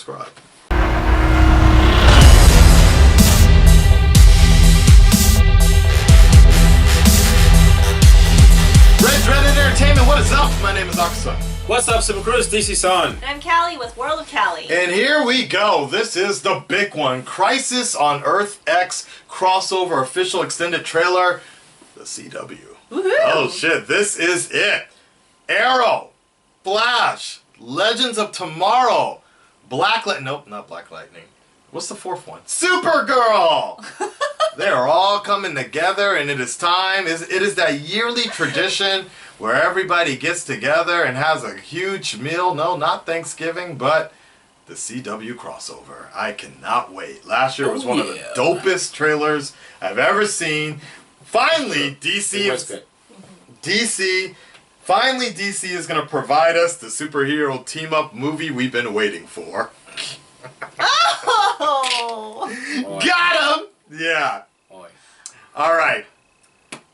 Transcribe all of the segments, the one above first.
subscribe. Red Dreaded Entertainment, what is up? My name is Akasan. What's up, Supergirl? It's DC-san. And I'm Callie with World of Callie. And here we go. This is the big one. Crisis on Earth X crossover official extended trailer. The CW. Woohoo! Oh shit, this is it. Arrow, Flash, Legends of Tomorrow, nope, not Black Lightning. What's the fourth one? Supergirl! They are all coming together, and it is time. It is that yearly tradition where everybody gets together and has a huge meal. No, not Thanksgiving, but the CW crossover. I cannot wait. Last year was one of the dopest trailers I've ever seen. Finally, DC is going to provide us the superhero team-up movie we've been waiting for. Oh! Got him! Yeah. All right.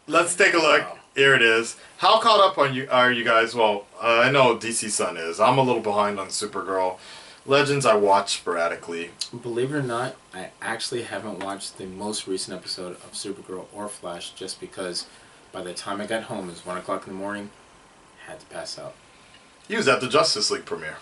Let's take a look. Wow. Here it is. How caught up are you guys? Well, I know DC Sun is. I'm a little behind on Supergirl. Legends I watch sporadically. Believe it or not, I actually haven't watched the most recent episode of Supergirl or Flash just because by the time I got home, it was 1 o'clock in the morning, I had to pass out. He was at the Justice League premiere.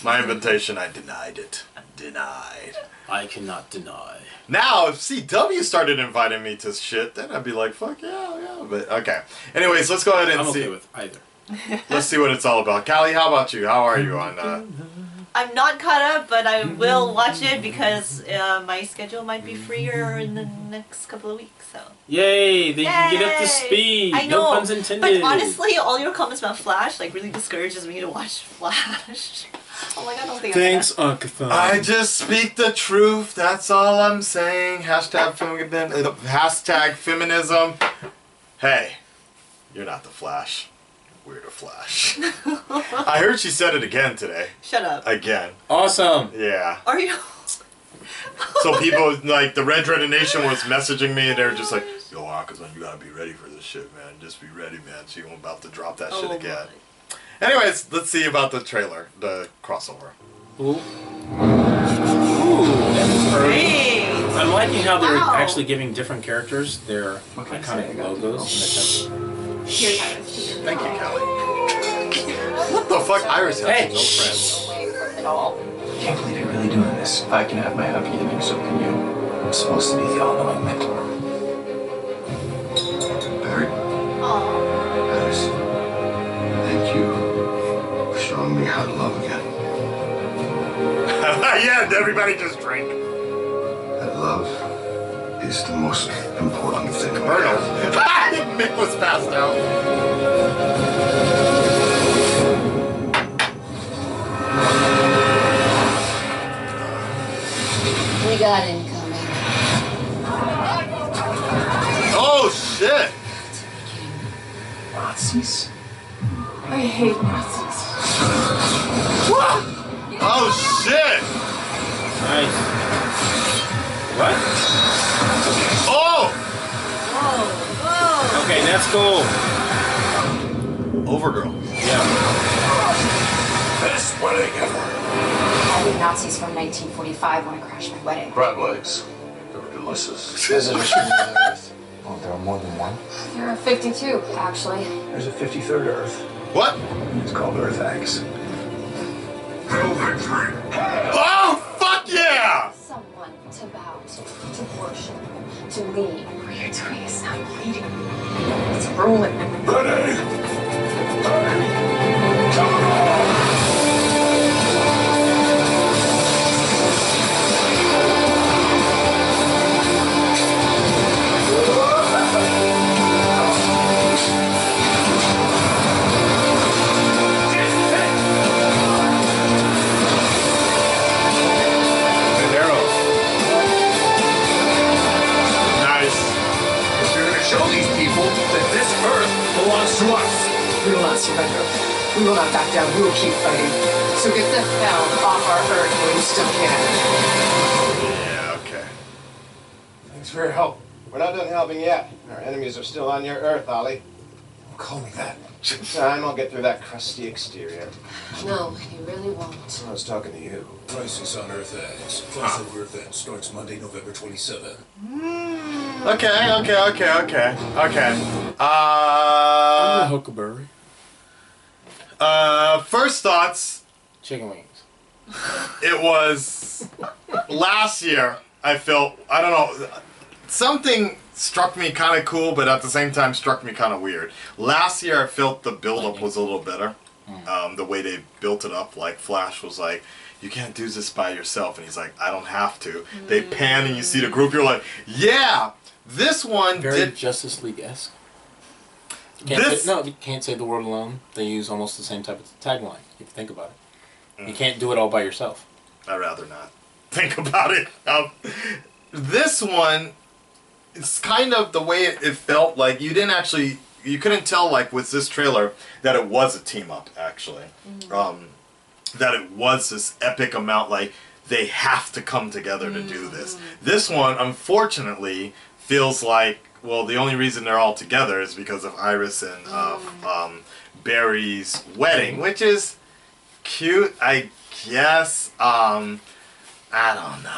My invitation, I denied it. Denied. I cannot deny. Now, if CW started inviting me to shit, then I'd be like, fuck yeah. But, okay. Anyways, let's go ahead and I'm see. okay with either. Let's see what it's all about. Callie, how about you? How are you on I'm not caught up, but I will watch it because my schedule might be freer in the next couple of weeks. So. Yay! They can get up to speed. I know. No puns intended. But honestly, all your comments about Flash like really discourages me to watch Flash. I'm like, I don't think. Thanks, Akasan. I just speak the truth. That's all I'm saying. Hashtag feminism. Hey, you're not the Flash. We're the Flash. I heard she said it again today. Shut up. Again. Awesome. Yeah. Are you? So people, like, the Red Dreaded Nation was messaging me, and they were just like, yo, Akasan, you gotta be ready for this shit, man. Just be ready, man. She about to drop that shit again. My. Anyways, let's see about the trailer, the crossover. Ooh. Ooh, that's Great. I'm liking how they're Wow. actually giving different characters their iconic logos. Here, Iris. Thank you, Kelly. What the fuck? Iris has Hey. no friends. At all. I can't believe you're really doing this. If I can have my happy ending, so can you. I'm supposed to be the all-knowing mentor. Barry, Aww. Iris, thank you for showing me how to love again. Yeah, everybody just drink. That love is the most important thing. Myrtle. Mick was passed out. We got incoming. Oh, shit. Nazis? I hate Nazis. What? Oh, shit. Nice. What? Oh! Whoa. Okay, that's cool. Overgirl. Yeah. Best wedding ever. I hate Nazis from 1945 when I crashed my wedding. Crab legs. They were delicious. Visitors from the Earth. Oh, there are more than one? There are 52, actually. There's a 53rd Earth. What? It's called Earth X. Oh, fuck yeah! Someone to bow to worship, to lead. What you're doing is not leading. It's ruling. Ready? Nice. We're going to show these people that this Earth belongs to us. We will not surrender. We will not back down. We will keep fighting. So get the hell off our Earth while you still can. Yeah, okay. Thanks for your help. We're not done helping yet. Our enemies are still on your Earth, Ollie. Call me that. In time, I'll get through that crusty exterior. No, you really won't. I was talking to you. Crisis on Earth X. Crossover event starts Monday, November 27th. Okay. I'm a huckleberry. First thoughts. Chicken wings. It was last year. I felt, I don't know, something struck me kind of cool, but at the same time struck me kind of weird. Last year, I felt the build-up was a little better. The way they built it up, like Flash was like, you can't do this by yourself, and he's like, I don't have to. They pan and you see the group, you're like, yeah, this one Very Justice League-esque. You can't say the word alone. They use almost the same type of tagline, if you think about it. You can't do it all by yourself. I'd rather not think about it. This one, it's kind of the way it felt like you couldn't tell, like, with this trailer that it was a team up, actually. That it was this epic amount, like, they have to come together to do this. This one, unfortunately, feels like, well, the only reason they're all together is because of Iris and Barry's wedding, which is cute, I guess. I don't know.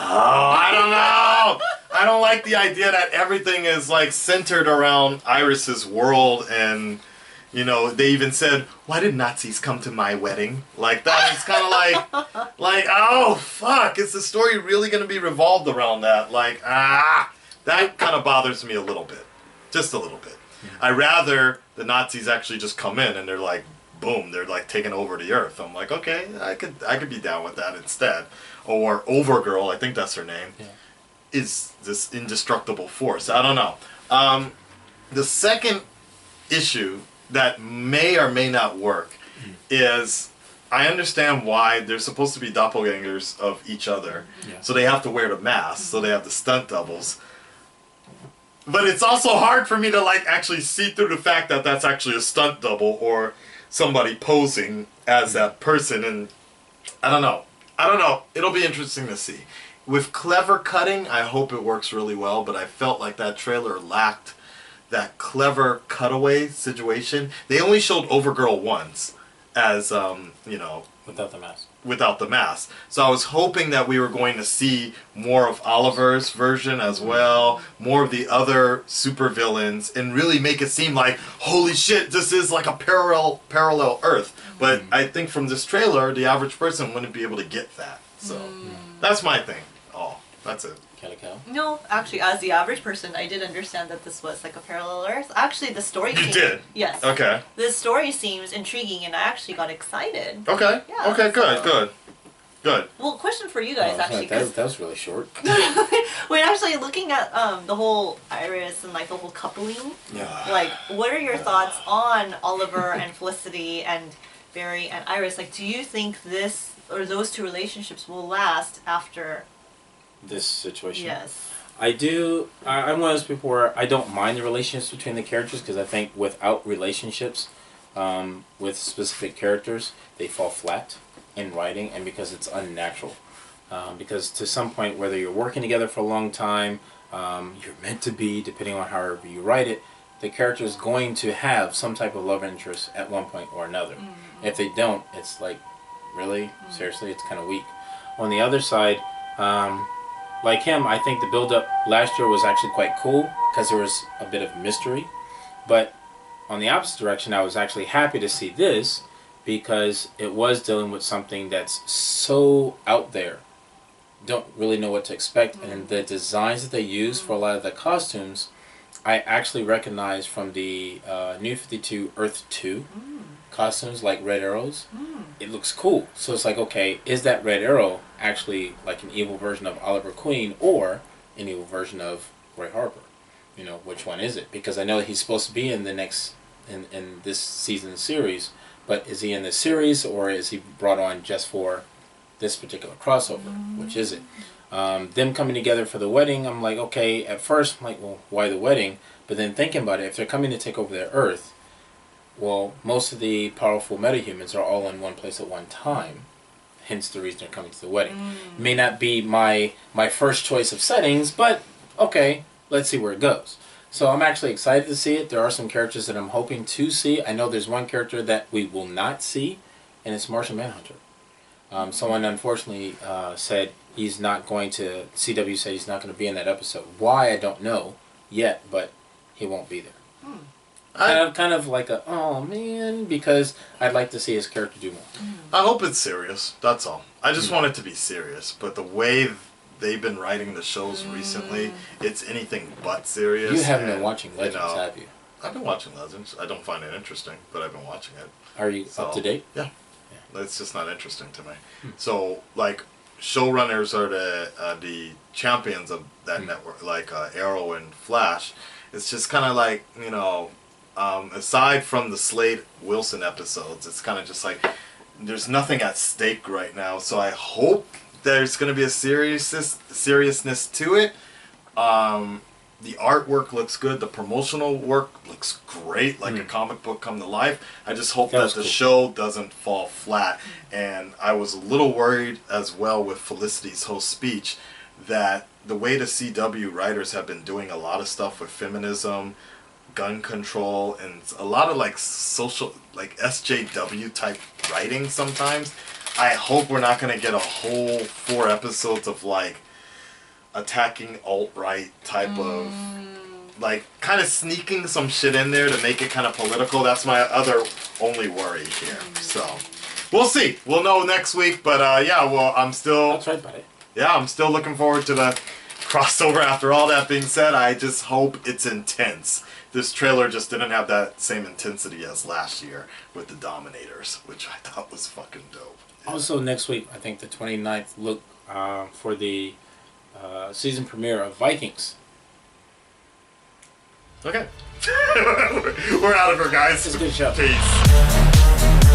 I don't like the idea that everything is like centered around Iris's world, and you know, they even said, why did Nazis come to my wedding? Like, that is kind of like, oh fuck, is the story really going to be revolved around that? Like, that kind of bothers me a little bit. Just a little bit. I'd rather the Nazis actually just come in and they're like, boom, they're like taking over the earth. I'm like, okay, I could be down with that instead. Or Overgirl, I think that's her name, is this indestructible force. I don't know. The second issue that may or may not work is, I understand why they're supposed to be doppelgangers of each other. So they have to wear the mask, so they have the stunt doubles. But it's also hard for me to like actually see through the fact that that's actually a stunt double or somebody posing as that person, and I don't know. It'll be interesting to see. With clever cutting, I hope it works really well, but I felt like that trailer lacked that clever cutaway situation. They only showed Overgirl once as, you know, without the mask. So I was hoping that we were going to see more of Oliver's version as well, more of the other supervillains, and really make it seem like, holy shit, this is like a parallel Earth. But I think from this trailer, the average person wouldn't be able to get that. So that's my thing. Oh, that's it. Calico? No, actually, as the average person, I did understand that this was like a parallel Earth. Actually, the story. You did? Yes. Okay. The story seems intriguing, and I actually got excited. Okay. Yeah, okay. Good. Well, question for you guys, actually. That was really short. When actually looking at the whole Iris and like the whole coupling, like, what are your thoughts on Oliver and Felicity and Barry and Iris? Like, do you think this or those two relationships will last after this situation? Yes. I do. I'm one of those people where I don't mind the relationships between the characters, because I think without relationships with specific characters, they fall flat in writing, and because it's unnatural. Because to some point, whether you're working together for a long time, you're meant to be, depending on however you write it, the character is going to have some type of love interest at one point or another. If they don't, it's like, really? Seriously? It's kind of weak. On the other side, like him, I think the build-up last year was actually quite cool, because there was a bit of mystery. But on the opposite direction, I was actually happy to see this, because it was dealing with something that's so out there. Don't really know what to expect. And the designs that they use for a lot of the costumes, I actually recognize from the New 52 Earth 2 costumes, like Red Arrows. It looks cool. So it's like, okay, is that Red Arrow actually like an evil version of Oliver Queen, or an evil version of Roy Harper? You know, which one is it? Because I know he's supposed to be in the next, in this season's series, but is he in the series, or is he brought on just for this particular crossover? Which is it? Them coming together for the wedding, I'm like, okay, at first I'm like, well, why the wedding? But then thinking about it, if they're coming to take over their Earth, well, most of the powerful metahumans are all in one place at one time. Hence the reason they're coming to the wedding. May not be my first choice of settings, but okay, let's see where it goes. So I'm actually excited to see it. There are some characters that I'm hoping to see. I know there's one character that we will not see, and it's Martian Manhunter. Someone unfortunately said he's not going to. CW said he's not going to be in that episode. Why, I don't know yet, but he won't be there. Kind of like a, oh man, because I'd like to see his character do more. I hope it's serious. That's all. I just want it to be serious. But the way they've been writing the shows recently, it's anything but serious. You haven't been watching Legends, have you? I've been watching Legends. I don't find it interesting, but I've been watching it. Are you up to date? Yeah. It's just not interesting to me. So, like, showrunners are the champions of that network, like Arrow and Flash. It's just kind of like, you know, aside from the Slade Wilson episodes, it's kind of just like there's nothing at stake right now. So I hope there's going to be a seriousness to it. The artwork looks good. The promotional work looks great, like a comic book come to life. I just hope that the show doesn't fall flat. And I was a little worried as well with Felicity's whole speech that the way the CW writers have been doing a lot of stuff with feminism, gun control, and a lot of like social, like SJW type writing sometimes. I hope we're not going to get a whole 4 episodes of like attacking alt-right type of, like, kind of sneaking some shit in there to make it kind of political. That's my other only worry here. So, we'll see. We'll know next week. But, yeah, well, I'm still... That's right, buddy. Yeah, I'm still looking forward to the crossover. After all that being said, I just hope it's intense. This trailer just didn't have that same intensity as last year with the Dominators, which I thought was fucking dope. Yeah. Also, next week, I think the 29th, look for the season premiere of Vikings. Okay. We're out of here, guys. It's a good show. Peace.